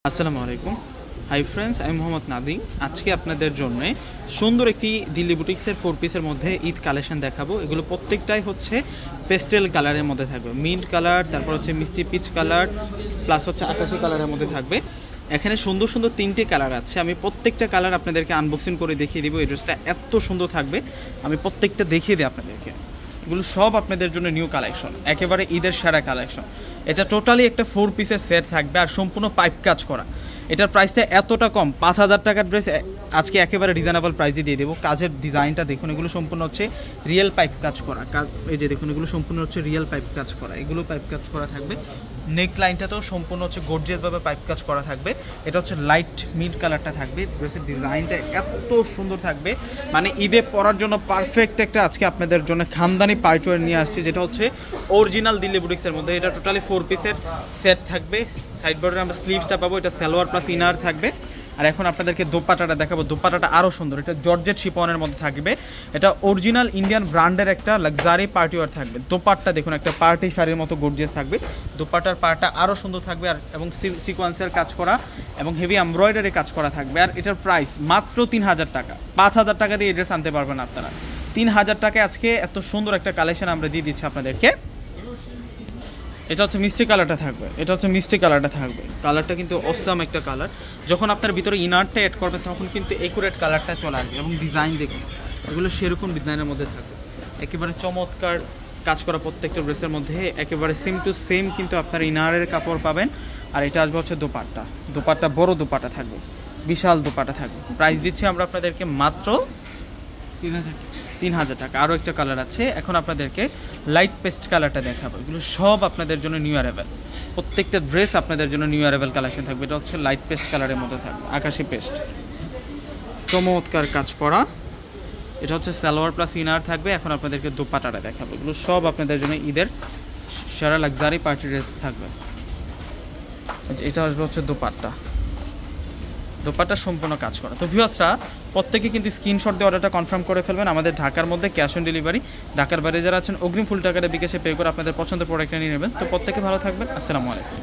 আসসালামু আলাইকুম। Hi friends, আমি মোহাম্মদ নাদিম। আজকে আপনাদের জন্য সুন্দর একটি দিল্লি বুটিক্সের 4 পিসের মধ্যে ঈদ কালেকশন দেখাবো। এগুলো প্রত্যেকটাই হচ্ছে পেস্টেল কালারের মধ্যে থাকবে, মিন্ট কালার, তারপর হচ্ছে মিষ্টি পিচ কালার, প্লাস হচ্ছে আকাশি কালারের মধ্যে থাকবে। এখানে সুন্দর সুন্দর 3টে কালার আছে। আমি প্রত্যেকটা কালার আপনাদেরকে আনবক্সিং করে দেখিয়ে দিব। এই ড্রেসটা এত সুন্দর থাকবে, আমি প্রত্যেকটা দেখিয়ে দিই আপনাদেরকে। এগুলো সব আপনাদের জন্য নিউ কালেকশন, একেবারে ঈদের সেরা কালেকশন। এটা টোটালি একটা 4 পিসের সেট থাকবে আর সম্পূর্ণ পাইপ কাজ করা। এটার প্রাইসটা এতটা কম, 5,000 টাকার ড্রেস আজকে একেবারে রিজনেবল প্রাইসে দিয়ে দেবো। কাজের ডিজাইনটা দেখুন, এগুলো সম্পূর্ণ হচ্ছে রিয়েল পাইপ কাজ করা। এই যে দেখুন, এগুলো সম্পূর্ণ হচ্ছে রিয়েল পাইপ কাজ করা। এগুলো পাইপ কাজ করা থাকবে। নেক লাইনটাতেও সম্পূর্ণ হচ্ছে গর্জিয়াসভাবে পাইপ কাজ করা থাকবে। এটা হচ্ছে লাইট মিড কালারটা থাকবে। ড্রেসের ডিজাইনটা এত সুন্দর থাকবে, মানে ঈদে পরার জন্য পারফেক্ট একটা আজকে আপনাদের জন্য খানদানি পার্টিওয়ার নিয়ে আসছি, যেটা হচ্ছে অরিজিনাল দিল্লি বুটিক্সের মধ্যে। এটা টোটালি 4 পিসের সেট থাকবে। সাইড বর্ডারে আমরা স্লিভসটা পাবো, এটা সালোয়ার প্লাস ইনার থাকবে। আর এখন আপনাদেরকে দোপাটাটা দেখাবো। দোপাটাটা আরও সুন্দর, এটা জর্জেট শিফনের মধ্যে থাকবে। এটা অরিজিনাল ইন্ডিয়ান ব্র্যান্ডের একটা লাক্সারি পার্টিওয়ার থাকবে। দোপাট্টা দেখুন, একটা পার্টি শাড়ির মতো গর্জিয়াস থাকবে। দোপাটার পার্টটা আরও সুন্দর থাকবে, আর এবং সিকোয়েন্সের কাজ করা এবং হেভি এমব্রয়ডারি কাজ করা থাকবে। আর এটার প্রাইস মাত্র 3,000 টাকা। 5,000 টাকা দিয়ে এই ড্রেস আনতে পারবেন আপনারা। 3,000 টাকায় আজকে এত সুন্দর একটা কালেকশন আমরা দিয়ে দিচ্ছি আপনাদেরকে। এটা হচ্ছে মিষ্টি কালারটা থাকবে। এটা হচ্ছে মিষ্টি কালারটা থাকবে। কালারটা কিন্তু অসাম একটা কালার। যখন আপনার ভিতরে ইনারটা অ্যাড করবেন তখন কিন্তু একুরেট কালারটা চলে আসবে। এবং ডিজাইন দেখুন, এগুলো সেরকম ডিজাইনের মধ্যে থাকবে। একেবারে চমৎকার কাজ করা প্রত্যেকটা ড্রেসের মধ্যে একেবারে সেম টু সেম কিন্তু আপনার ইনারের কাপড় পাবেন। আর এটা আসবে হচ্ছে দোপাট্টা। দোপাট্টা বড় দোপাট্টা থাকবে, বিশাল দোপাট্টা থাকবে। প্রাইস দিচ্ছি আমরা আপনাদেরকে মাত্র 3,000 টাকা। আরও একটা কালার আছে, এখন আপনাদেরকে লাইট পেস্ট কালারটা দেখাবো। এগুলো সব আপনাদের জন্য নিউ অ্যারাইভেল। প্রত্যেকটা ড্রেস আপনাদের জন্য নিউ অ্যারাইভেল কালেকশন থাকবে। এটা হচ্ছে লাইট পেস্ট কালারের মধ্যে থাকবে, আকাশি পেস্ট, চমৎকার কাজ করা। এটা হচ্ছে সালোয়ার প্লাস ইনার থাকবে। এখন আপনাদেরকে দোপাট্টাটা দেখাবো। এগুলো সব আপনাদের জন্য ঈদের সেরা লাক্সারি পার্টি ড্রেস থাকবে। এটা আসবে হচ্ছে দোপাট্টা। দোপাট্টা সম্পূর্ণ কাজ করা। তো ভিউয়ার্সরা প্রত্যেকে কিন্তু স্ক্রিনশট দিয়ে অর্ডারটা কনফার্ম করে ফেলবেন। আমাদের ঢাকার মধ্যে ক্যাশ অন ডেলিভারি। ঢাকার বাইরে যারা আছেন অগ্রিম ফুল টাকাটা বিকাশে পে করে আপনাদের পছন্দের প্রোডাক্টটা নিয়ে নেবেন। তো প্রত্যেকে ভালো থাকবেন। আসসালামু আলাইকুম।